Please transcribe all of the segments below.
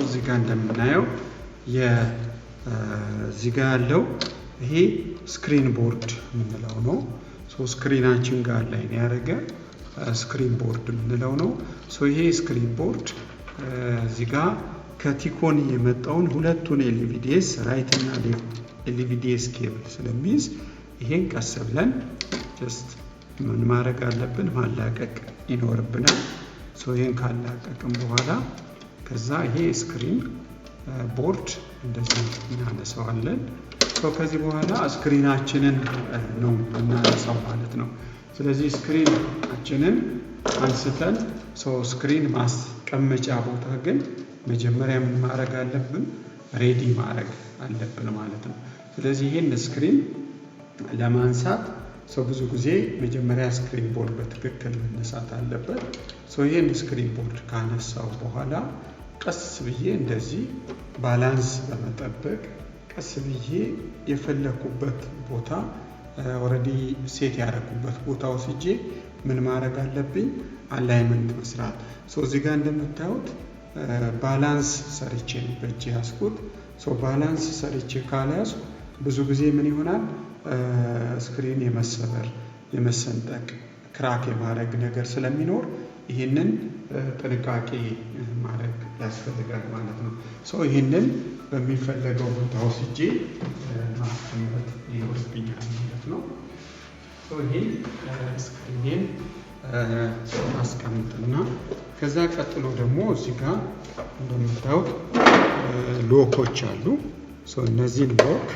እዚህ ጋር እንደምናየው እዚህ ጋር ያለው ይሄ ስክሪን ቦርድ የምንለው ነው። ስክሪናችን ጋር ላይ ያደረገ ስክሪን ቦርድ የምንለው ነው። ይሄ ስክሪን ቦርድ እዚህ ጋር ከቲኮኒ የመጣውን ሁለቱን ኤልቪዲኤስ ራይት እና ሌፍት ኤልቪዲኤስ ኬብል ስለሚይዝ ይሄን ቀስ ብለን ጀስት ምን ማድረግ አለብን? ማላቀቅ ይኖርብናል። ይሄን ካላቀቅም በኋላ ከዛ ይሄ ስክሪን ቦርድ እንደዚህ እናነሳዋለን። ከዚህ በኋላ ስክሪናችንን ነው እናነሳው ማለት ነው። ስለዚህ ስክሪናችንን አንስተን ስክሪን ማስቀመጫ ቦታ ግን መጀመሪያ ምን ማድረግ አለብን? ሬዲ ማድረግ አለብን ማለት ነው። ስለዚህ ይሄን ስክሪን ለማንሳት ብዙ ጊዜ መጀመሪያ ስክሪን ቦርድ በትክክል መነሳት አለበት። ይሄን ስክሪን ቦርድ ካነሳው በኋላ ቀስ ብዬ እንደዚህ ባላንስ በመጠበቅ ቀስ ብዬ የፈለኩበት ቦታ ኦሬዲ ሴት ያደረኩበት ቦታ ወስጄ ምን ማድረግ አለብኝ? አላይመንት መስራት። እዚህ ጋር እንደምታዩት ባላንስ ሰርቼ በእጄ ያስኩት። ባላንስ ሰርቼ ካልያዝኩ ብዙ ጊዜ ምን ይሆናል? ስክሪን የመሰበር የመሰንጠቅ ክራክ የማድረግ ነገር ስለሚኖር ይህንን ጥንቃቄ ማድረግ ያስፈልጋል ማለት ነው። ይህንን በሚፈለገው ቦታ ወስጄ ማስቀመጥ ይኖርብኛል ማለት ነው። ይሄን ስክሪን አስቀምጥና ከዛ ቀጥሎ ደግሞ እዚህ ጋር እንደምታዩት ሎኮች አሉ። እነዚህን ሎክ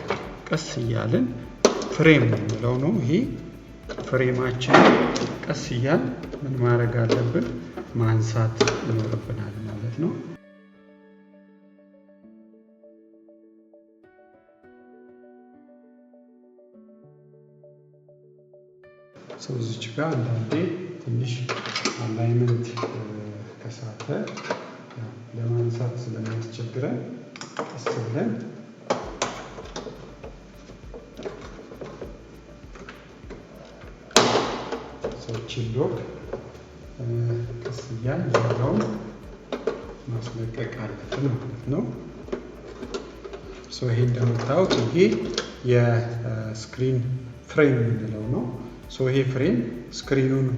ቀስ እያልን ፍሬም የምንለው ነው። ይሄ ፍሬማችን ቀስ እያል ምን ማድረግ አለብን? ማንሳት ይኖርብናል ማለት ነው። እዚች ጋር አንዳንዴ ትንሽ አላይመንት ከሳተ ለማንሳት ስለሚያስቸግረን ቀስ ብለን ሎክ ቀስ እያል ዙሪያውን ማስለቀቅ አለብን ማለት ነው። ይሄ እንደምታዩት ይሄ የስክሪን ፍሬም የምንለው ነው። ይሄ ፍሬም ስክሪኑን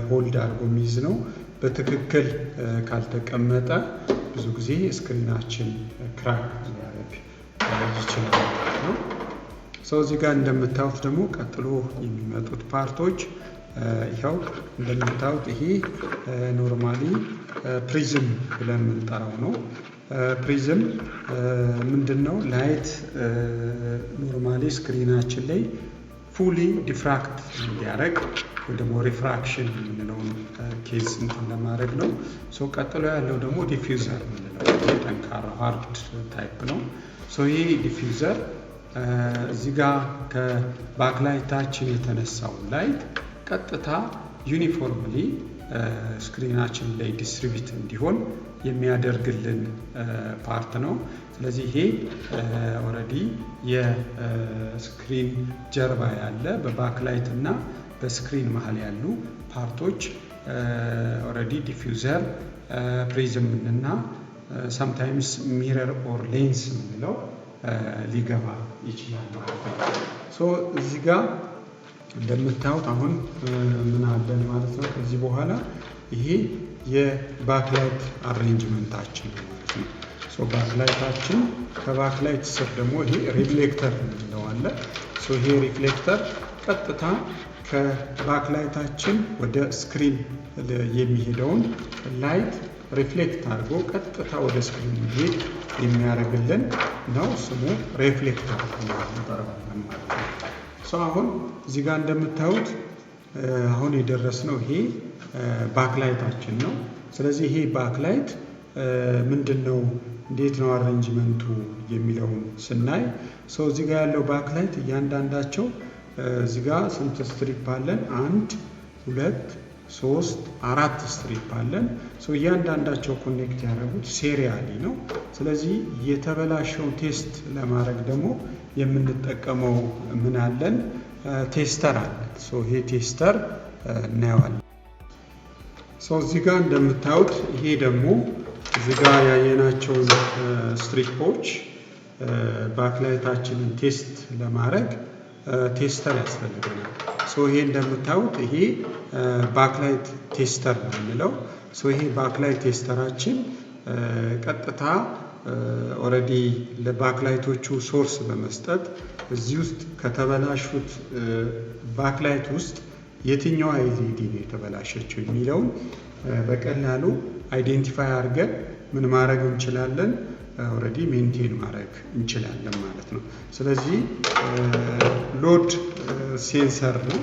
ሆልድ አድርጎ የሚይዝ ነው። በትክክል ካልተቀመጠ ብዙ ጊዜ ስክሪናችን ክራክ ሊያደርግ ይችላል ማለት ነው። እዚህ ጋር እንደምታዩት ደግሞ ቀጥሎ የሚመጡት ፓርቶች ይኸው እንደምታዩት ይሄ ኖርማሊ ፕሪዝም ብለን የምንጠራው ነው። ፕሪዝም ምንድነው? ላይት ኖርማሊ ስክሪናችን ላይ ፉሊ ዲፍራክት እንዲያደርግ ወይ ደግሞ ሪፍራክሽን የምንለውን ኬዝ ለማድረግ ነው። ቀጥሎ ያለው ደግሞ ዲፊውዘር የምንለው ጠንካራ ሃርድ ታይፕ ነው። ይሄ ዲፊውዘር እዚህ ጋር ከባክላይታችን የተነሳው ላይት ቀጥታ ዩኒፎርምሊ ስክሪናችን ላይ ዲስትሪቢዩት እንዲሆን የሚያደርግልን ፓርት ነው። ስለዚህ ይሄ ኦሬዲ የስክሪን ጀርባ ያለ በባክላይት እና በስክሪን መሀል ያሉ ፓርቶች ኦሬዲ ዲፊውዘር፣ ፕሪዝም እና ሰምታይምስ ሚረር ኦር ሌንስ የምንለው ሊገባ ይችላል ማለት ነው። እዚህ ጋር እንደምታዩት አሁን ምን አለን ማለት ነው። ከዚህ በኋላ ይሄ የባክላይት አሬንጅመንታችን ማለት ነው። ባክላይታችን ከባክላይት ስር ደግሞ ይሄ ሪፍሌክተር የምንለው አለ። ይሄ ሪፍሌክተር ቀጥታ ከባክላይታችን ወደ ስክሪን የሚሄደውን ላይት ሪፍሌክት አድርጎ ቀጥታ ወደ ስክሪን እንዲሄድ የሚያደርግልን ነው። ስሙ ሪፍሌክተር እንጠራዋለን ማለት ነው። አሁን እዚህ ጋር እንደምታዩት አሁን የደረስነው ይሄ ባክላይታችን ነው። ስለዚህ ይሄ ባክላይት ምንድነው? እንዴት ነው አሬንጅመንቱ የሚለውን ስናይ እዚህ ጋር ያለው ባክላይት እያንዳንዳቸው እዚህ ጋር ስንት ስትሪፕ አለን? 1 2 3 4 ስትሪፕ አለን። እያንዳንዳቸው ኮኔክት ያደረጉት ሴሪያሊ ነው። ስለዚህ የተበላሸው ቴስት ለማድረግ ደግሞ የምንጠቀመው ምን አለን? ቴስተር አለ። ይሄ ቴስተር እናየዋለን። እዚህ ጋር እንደምታዩት ይሄ ደግሞ እዚህ ጋር ያየናቸውን ስትሪፖች ባክላይታችንን ቴስት ለማድረግ ቴስተር ያስፈልገናል። ይሄ እንደምታዩት ይሄ ባክላይት ቴስተር ነው የሚለው። ይሄ ባክላይት ቴስተራችን ቀጥታ ኦልሬዲ ለባክላይቶቹ ሶርስ በመስጠት እዚህ ውስጥ ከተበላሹት ባክላይት ውስጥ የትኛው ኤልኢዲ ነው የተበላሸችው የሚለውን በቀላሉ አይዴንቲፋይ አድርገን ምን ማድረግ እንችላለን? ኦልሬዲ ሜንቴን ማድረግ እንችላለን ማለት ነው። ስለዚህ ሎድ ሴንሰር ነው።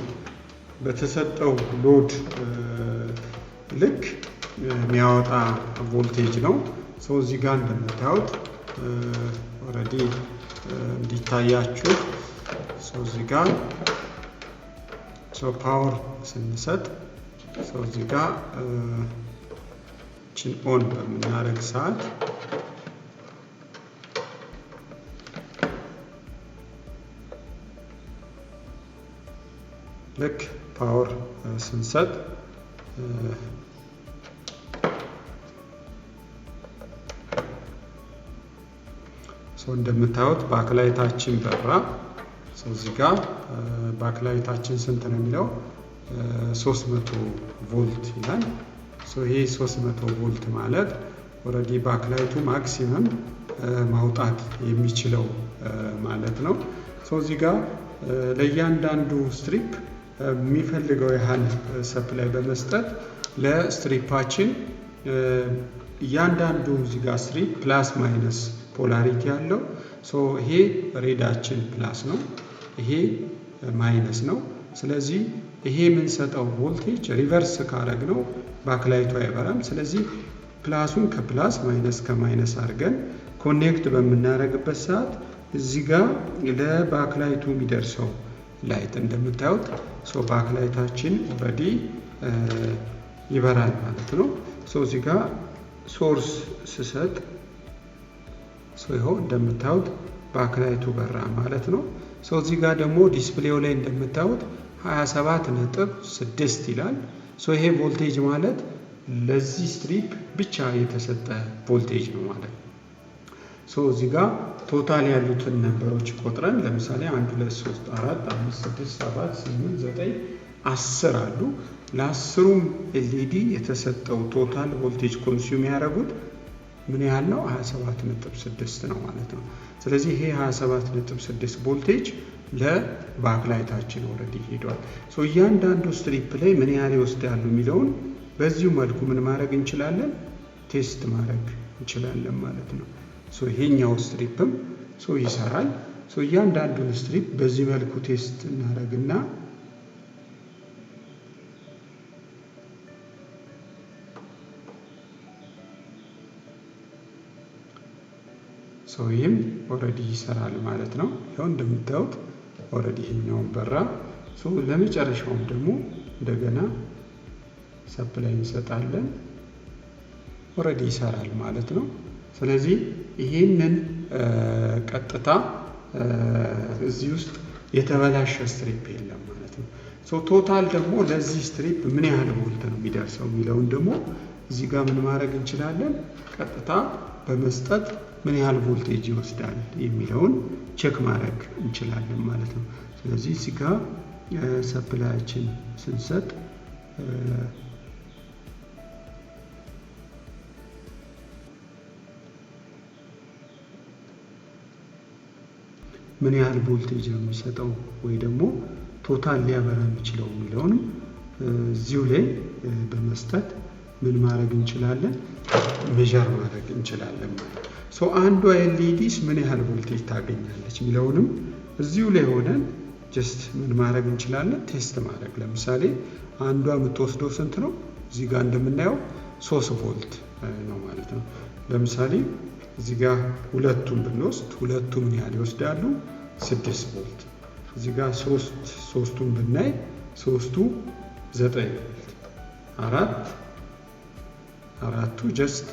በተሰጠው ሎድ ልክ የሚያወጣ ቮልቴጅ ነው። እዚህ ጋር እንደምታዩት ኦልሬዲ እንዲታያችሁ እዚህ ጋር ፓወር ስንሰጥ እዚህ ጋር ችን ኦን በምናደርግ ሰዓት ልክ ፓወር ስንሰጥ እንደምታዩት ባክላይታችን በራ። እዚህ ጋር ባክላይታችን ስንት ነው የሚለው 300 ቮልት ይላል። ይሄ 300 ቮልት ማለት ኦልሬዲ ባክላይቱ ማክሲመም ማውጣት የሚችለው ማለት ነው። እዚህ ጋር ለእያንዳንዱ ስትሪፕ የሚፈልገው ያህል ሰፕላይ በመስጠት ለስትሪፓችን እያንዳንዱ እዚህ ጋር ስትሪፕ ፕላስ ማይነስ ፖላሪቲ አለው። ይሄ ሬዳችን ፕላስ ነው፣ ይሄ ማይነስ ነው። ስለዚህ ይሄ የምንሰጠው ቮልቴጅ ሪቨርስ ካረግነው ባክላይቱ አይበራም። ስለዚህ ፕላሱን ከፕላስ ማይነስ ከማይነስ አድርገን ኮኔክት በምናደርግበት ሰዓት እዚህ ጋር ለባክላይቱ የሚደርሰው ላይት እንደምታዩት ባክላይታችን ኦልሬዲ ይበራል ማለት ነው። እዚህ ጋር ሶርስ ስሰጥ ይኸው እንደምታዩት ባክላይቱ በራ ማለት ነው። እዚህ ጋር ደግሞ ዲስፕሌው ላይ እንደምታዩት 27.6 ይላል። ይሄ ቮልቴጅ ማለት ለዚህ ስትሪፕ ብቻ የተሰጠ ቮልቴጅ ነው ማለት ነው። እዚህ ጋር ቶታል ያሉትን ነምበሮች ቆጥረን ለምሳሌ 1 2 3 4 5 6 7 8 9 10 አሉ። ለ10ሩም ኤልኢዲ የተሰጠው ቶታል ቮልቴጅ ኮንሱም ያደረጉት ምን ያህል ነው? 27.6 ነው ማለት ነው። ስለዚህ ይሄ 27.6 ቮልቴጅ ለባክላይታችን ኦልሬዲ ሄዷል። እያንዳንዱ ስትሪፕ ላይ ምን ያህል ይወስዳሉ የሚለውን በዚሁ መልኩ ምን ማድረግ እንችላለን? ቴስት ማድረግ እንችላለን ማለት ነው። ይሄኛው ስትሪፕም ይሰራል። እያንዳንዱን ስትሪፕ በዚህ መልኩ ቴስት እናደርግና ይህም ኦልሬዲ ይሰራል ማለት ነው። ይኸው እንደምታዩት ኦልሬዲ ይሄኛውን በራ። ለመጨረሻውም ደግሞ እንደገና ሰፕላይ እንሰጣለን። ኦልሬዲ ይሰራል ማለት ነው። ስለዚህ ይሄንን ቀጥታ እዚህ ውስጥ የተበላሸ ስትሪፕ የለም ማለት ነው። ቶታል ደግሞ ለዚህ ስትሪፕ ምን ያህል ቮልት ነው የሚደርሰው የሚለውን ደግሞ እዚህ ጋር ምን ማድረግ እንችላለን? ቀጥታ በመስጠት ምን ያህል ቮልቴጅ ይወስዳል የሚለውን ቼክ ማድረግ እንችላለን ማለት ነው። ስለዚህ እዚህ ጋር ሰፕላያችን ስንሰጥ ምን ያህል ቮልቴጅ ነው የሚሰጠው ወይ ደግሞ ቶታል ሊያበራ የሚችለው የሚለውንም እዚሁ ላይ በመስጠት ምን ማድረግ እንችላለን? ሜዠር ማድረግ እንችላለን ማለት ነው። አንዷ ኤልኢዲስ ምን ያህል ቮልቴጅ ታገኛለች የሚለውንም እዚሁ ላይ ሆነን ጀስት ምን ማድረግ እንችላለን? ቴስት ማድረግ። ለምሳሌ አንዷ የምትወስደው ስንት ነው? እዚህ ጋር እንደምናየው 3 ቮልት ነው ማለት ነው። ለምሳሌ እዚህ ጋር ሁለቱን ብንወስድ ሁለቱ ምን ያህል ይወስዳሉ? 6 ቮልት። እዚህ ጋር ሶስቱን ብናይ ሶስቱ 9 ቮልት፣ አራቱ ጀስት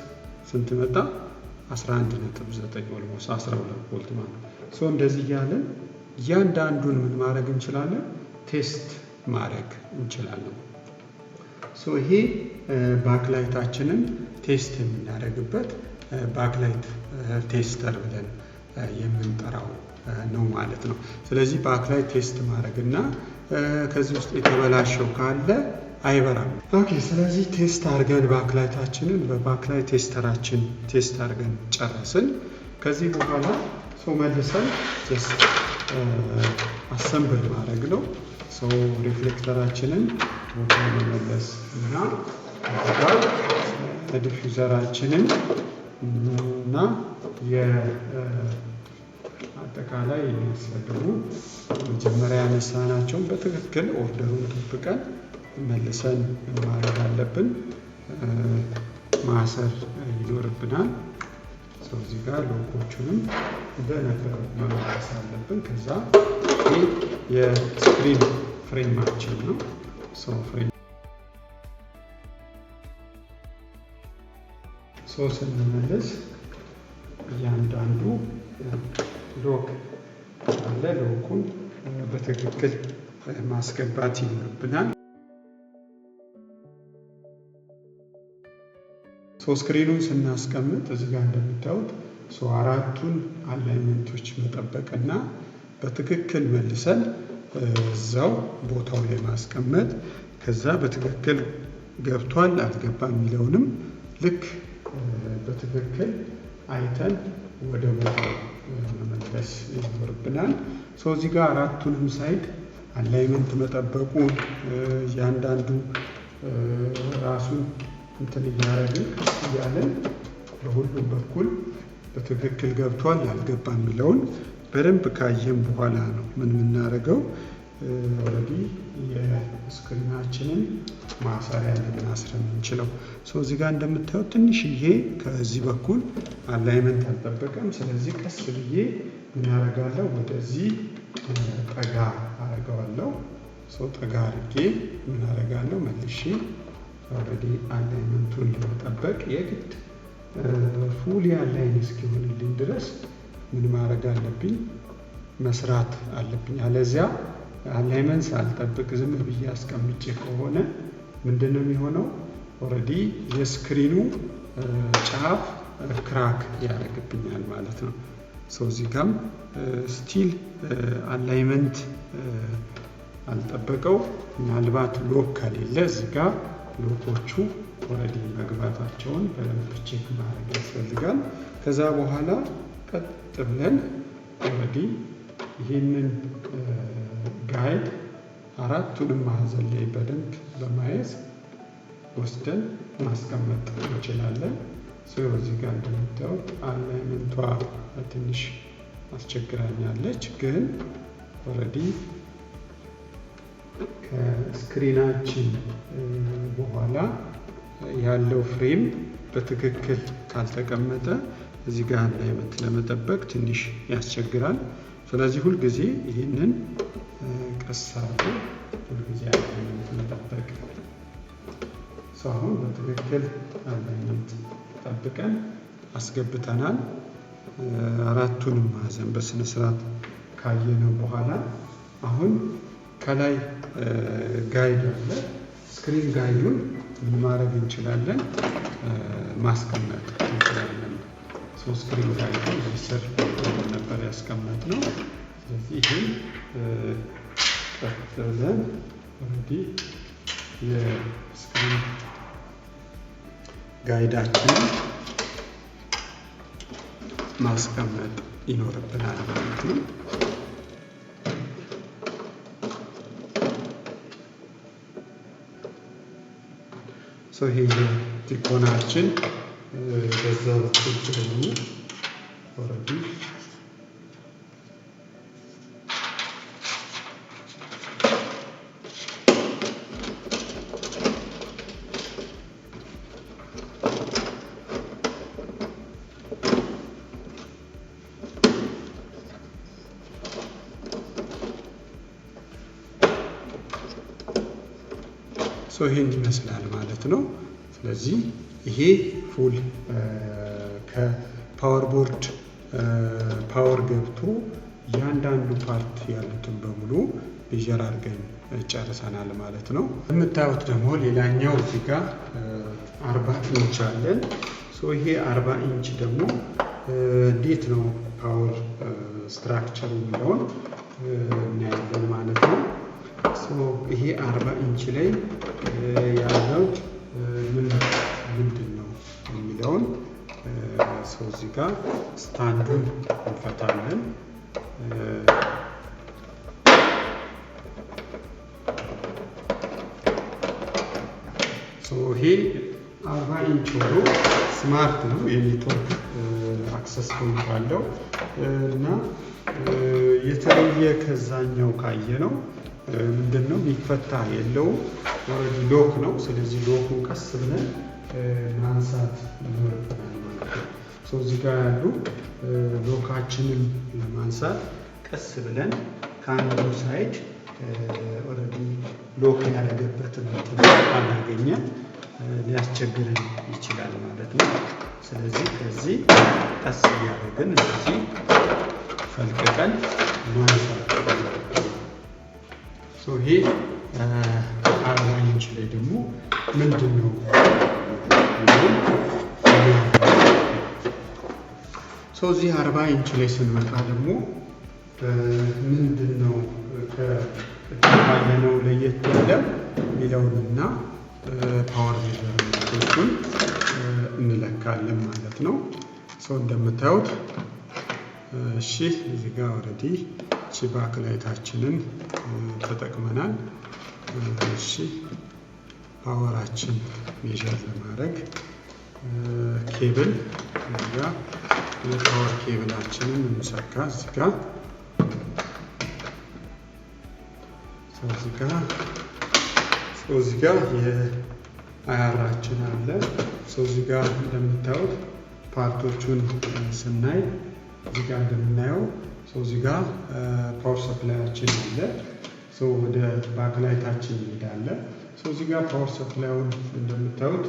ስንት መጣ? 11.9 ኦልሞስት 12 ቮልት ማለት ነው። እንደዚህ እያለን እያንዳንዱን ምን ማድረግ እንችላለን? ቴስት ማድረግ እንችላለን። ይሄ ባክላይታችንን ቴስት የምናደርግበት ባክላይት ቴስተር ብለን የምንጠራው ነው ማለት ነው። ስለዚህ ባክላይት ቴስት ማድረግና ከዚህ ውስጥ የተበላሸው ካለ አይበራም። ኦኬ፣ ስለዚህ ቴስት አድርገን ባክላይታችንን በባክላይት ቴስተራችን ቴስት አድርገን ጨረስን። ከዚህ በኋላ መልሰን ጀስት አሰምብል ማድረግ ነው። ሪፍሌክተራችንን ቦታ መመለስ እና ዲፊውዘራችንን እና አጠቃላይ የሚያስፈልጉ መጀመሪያ ያነሳናቸውን በትክክል ኦርደሩን ጠብቀን መልሰን ማድረግ አለብን። ማሰር ይኖርብናል። እዚህ ጋር ሎጎቹንም እንደነበሩ መመለስ አለብን። ከዛ ይህ የስክሪን ፍሬማችን ነው። ፍሬም ስንመለስ እያንዳንዱ ሎክ አለ። ሎኩን በትክክል ማስገባት ይኖርብናል። ስክሪኑን ስናስቀምጥ እዚህ ጋር እንደምታዩት አራቱን አላይመንቶች መጠበቅና በትክክል መልሰን እዛው ቦታው ላይ ማስቀመጥ፣ ከዛ በትክክል ገብቷል አልገባም የሚለውንም ልክ በትክክል አይተን ወደ ቦታው መመለስ ይኖርብናል። እዚህ ጋር አራቱንም ሳይድ አላይመንት መጠበቁን እያንዳንዱ ራሱን እንትን እያደረግን እያለን በሁሉም በኩል በትክክል ገብቷል አልገባም የሚለውን በደንብ ካየን በኋላ ነው ምን የምናደርገው ኦልሬዲ የስክሪናችንን ማሰሪያ ልናስር የምንችለው። እዚህ ጋር እንደምታዩት ትንሽዬ ከዚህ በኩል አላይመንት አልጠበቀም። ስለዚህ ቀስ ብዬ ምን አደርጋለሁ ወደዚህ ጠጋ አደርገዋለሁ። ጠጋ አድርጌ ምን አደርጋለሁ መልሼ ኦልሬዲ አላይመንቱን ለመጠበቅ የግድ ፉሊ አላይን እስኪሆንልኝ ድረስ ምን ማድረግ አለብኝ መስራት አለብኝ። አለዚያ አላይመንት ሳልጠብቅ ዝም ብዬ አስቀምጬ ከሆነ ምንድነው የሚሆነው? ኦልሬዲ የስክሪኑ ጫፍ ክራክ ያደርግብኛል ማለት ነው። እዚህ ጋም ስቲል አላይመንት አልጠበቀው። ምናልባት ሎክ ከሌለ እዚህ ጋር ሎኮቹ ኦልሬዲ መግባታቸውን በደንብ ቼክ ማድረግ ያስፈልጋል። ከዛ በኋላ ቀጥ ብለን ኦልሬዲ ይህንን ጋይድ አራቱንም ማዕዘን ላይ በደንብ በማየት ወስደን ማስቀመጥ እንችላለን። እዚህ ጋር እንደምታዩት አላይመንቷ ትንሽ አስቸግራኛለች፣ ግን ኦልሬዲ ከስክሪናችን በኋላ ያለው ፍሬም በትክክል ካልተቀመጠ እዚህ ጋር አላይመንት ለመጠበቅ ትንሽ ያስቸግራል። ስለዚህ ሁልጊዜ ይህንን ቀስ አድርጎ ሁልጊዜ አላይመንት መጠበቅ። አሁን በትክክል አላይመንት ጠብቀን አስገብተናል። አራቱንም ማዕዘን በስነ ስርዓት ካየነው በኋላ አሁን ከላይ ጋይድ አለ። ስክሪን ጋይዱን ምን ማድረግ እንችላለን? ማስቀመጥ እንችላለን። ስክሪን ጋይዱን ስር ነበር ያስቀመጥነው። ስለዚህ ይህን ቀጥ ብለን እንግዲህ የስክሪን ጋይዳችንን ማስቀመጥ ይኖርብናል ማለት ነው። ይሄ የትሪኮናችን በዛ በኩል ደግሞ ኦልሬዲ ይሄን ይመስላል ማለት ነው። ስለዚህ ይሄ ፉል ከፓወር ቦርድ ፓወር ገብቶ እያንዳንዱ ፓርት ያሉትን በሙሉ ሜዠር አድርገን ጨርሰናል ማለት ነው። የምታዩት ደግሞ ሌላኛው እዚህ ጋር 40 ኢንች አለን። ይሄ 40 ኢንች ደግሞ እንዴት ነው ፓወር ስትራክቸር የሚለውን እናያለን ማለት ነው። ይሄ 40 ኢንች ላይ ያለው ምንድን ነው የሚለውን እዚህ ጋር ስታንዱን እንፈታለን። ይሄ 40 ኢንች ሆኖ ስማርት ነው፣ የኔትወርክ አክሰስ ፖይንት አለው እና የተለየ ከዛኛው ካየ ነው ምንድነው የሚፈታ የለውም፣ ኦልሬዲ ሎክ ነው። ስለዚህ ሎኩን ቀስ ብለን ማንሳት ይኖርብናል ማለት ነው። እዚህ ጋር ያሉ ሎካችንን ለማንሳት ቀስ ብለን ከአንዱ ሳይድ ኦልሬዲ ሎክ ያደረገበትን አላገኘን ሊያስቸግረን ይችላል ማለት ነው። ስለዚህ ከዚህ ቀስ እያደረግን እንደዚህ ፈልቅቀን ማንሳት። ይሄ 40 ኢንች ላይ ደግሞ ምንድን ነው እዚህ 40 ኢንች ላይ ስንመጣ ደግሞ ምንድን ነው ከታየነው ለየት ያለ የሚለውንና ፓወር ሜዥርመንቶቹን እንለካለን ማለት ነው። እንደምታዩት እሺ፣ እዚህ ጋር ኦልሬዲ ባክ ላይታችንን ተጠቅመናል። እሺ፣ ፓወራችን ሜዥር ለማድረግ ኬብል እዚህ ጋር የፓወር ኬብላችንን እንሰካ። እዚህ ጋር የአያራችን አለ። እዚህ ጋር እንደምታዩት ፓርቶቹን ስናይ እዚህ ጋር እንደምናየው እዚህ ጋር ፓወር ሰፕላያችን አለ። ወደ ባክላይታችን እንሄዳለን። እዚህ ጋር ፓወር ሰፕላዩን እንደምታዩት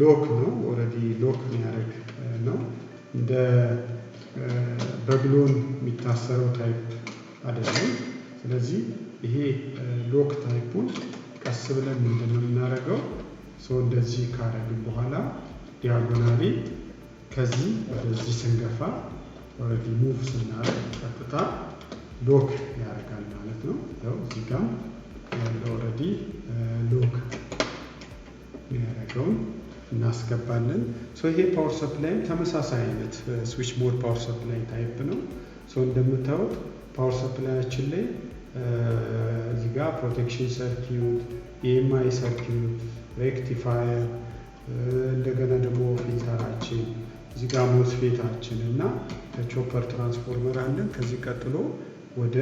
ሎክ ነው፣ ኦልሬዲ ሎክ የሚያደርግ ነው። እንደ በብሎን የሚታሰረው ታይፕ አይደለም። ስለዚህ ይሄ ሎክ ታይፑን ቀስ ብለን ምንድነው የምናደርገው? እንደዚህ ካረግን በኋላ ዲያጎናሊ ከዚህ ወደዚህ ስንገፋ ኦልሬዲ ሙቭ ስናደርግ ቀጥታ ሎክ ያደርጋል ማለት ነው። እዚህ ጋር ያለው ኦልሬዲ ሎክ የሚያደርገውን እናስገባለን። ይሄ ፓወር ሰፕላይ ተመሳሳይ አይነት ስዊች ሞድ ፓወር ሰፕላይ ታይፕ ነው። እንደምታዩት ፓወር ሰፕላያችን ላይ እዚህ ጋር ፕሮቴክሽን ሰርኪዩት፣ ኢኤምአይ ሰርኪዩት፣ ሬክቲፋየር፣ እንደገና ደግሞ ፊልተራችን፣ እዚህ ጋር ሞስፌታችን እና ቾፐር ትራንስፎርመር አለን። ከዚህ ቀጥሎ ወደ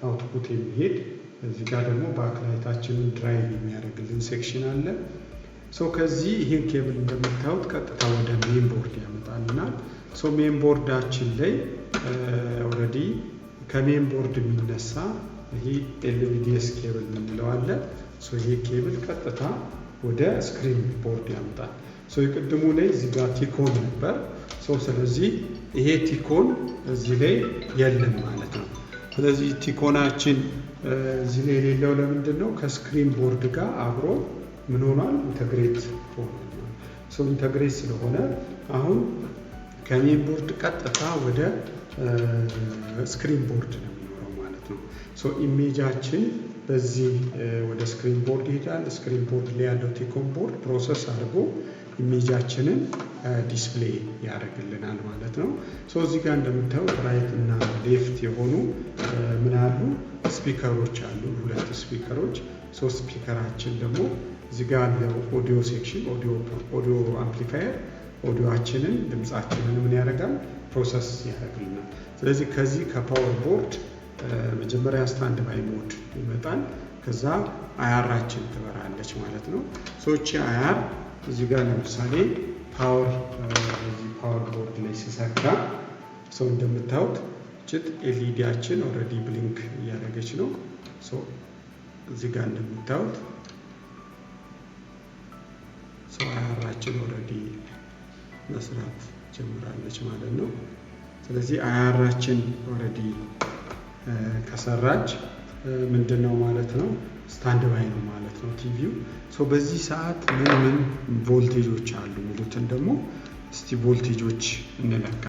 አውትፑት የሚሄድ እዚህ ጋር ደግሞ ባክላይታችንን ድራይቭ የሚያደርግልን ሴክሽን አለ። ከዚህ ይህን ኬብል እንደምታዩት ቀጥታ ወደ ሜን ቦርድ ያመጣልናል። ሜን ቦርዳችን ላይ ኦልሬዲ ከሜን ቦርድ የሚነሳ ይሄ ኤልቪዲኤስ ኬብል የምንለው አለ። ይሄ ኬብል ቀጥታ ወደ ስክሪን ቦርድ ያመጣል። የቅድሙ ላይ እዚህ ጋር ቲኮን ነበር። ስለዚህ ይሄ ቲኮን እዚህ ላይ የለም ማለት ነው። ስለዚህ ቲኮናችን እዚህ ላይ የሌለው ለምንድን ነው? ከስክሪን ቦርድ ጋር አብሮ ምን ሆኗል? ኢንተግሬት ሆኗል። ኢንተግሬት ስለሆነ አሁን ከሜን ቦርድ ቀጥታ ወደ ስክሪን ቦርድ ነው የሚኖረው ማለት ነው። ኢሜጃችን በዚህ ወደ ስክሪን ቦርድ ይሄዳል። ስክሪን ቦርድ ላይ ያለው ቲኮን ቦርድ ፕሮሰስ አድርጎ ኢሜጃችንን ዲስፕሌይ ያደርግልናል ማለት ነው። እዚህ ጋር እንደምታዩት ራይት እና ሌፍት የሆኑ ምን አሉ? ስፒከሮች አሉ፣ 2 ስፒከሮች። ስፒከራችን ደግሞ እዚህ ጋር ያለው ኦዲዮ ሴክሽን ኦዲዮ አምፕሊፋየር ኦዲዮአችንን ድምጻችንን ምን ያደርጋል? ፕሮሰስ ያደርግልናል። ስለዚህ ከዚህ ከፓወር ቦርድ መጀመሪያ ስታንድ ባይ ሞድ ይመጣል። ከዛ አያራችን ትበራለች ማለት ነው። አያር እዚህ ጋር ለምሳሌ ፓወር ቦርድ ላይ ሲሰካ እንደምታዩት ችት ኤልኢዲያችን ኦልሬዲ ብሊንክ እያደረገች ነው። እዚህ ጋር እንደምታዩት አያራችን ኦልሬዲ መስራት ጀምራለች ማለት ነው። ስለዚህ አያራችን ኦልሬዲ ከሰራች ምንድነው ማለት ነው ስታንድ ባይ ነው ማለት ነው ቲቪው። በዚህ ሰዓት ምን ቮልቴጆች አሉ የሚሉትን ደግሞ እስቲ ቮልቴጆች እንለካ።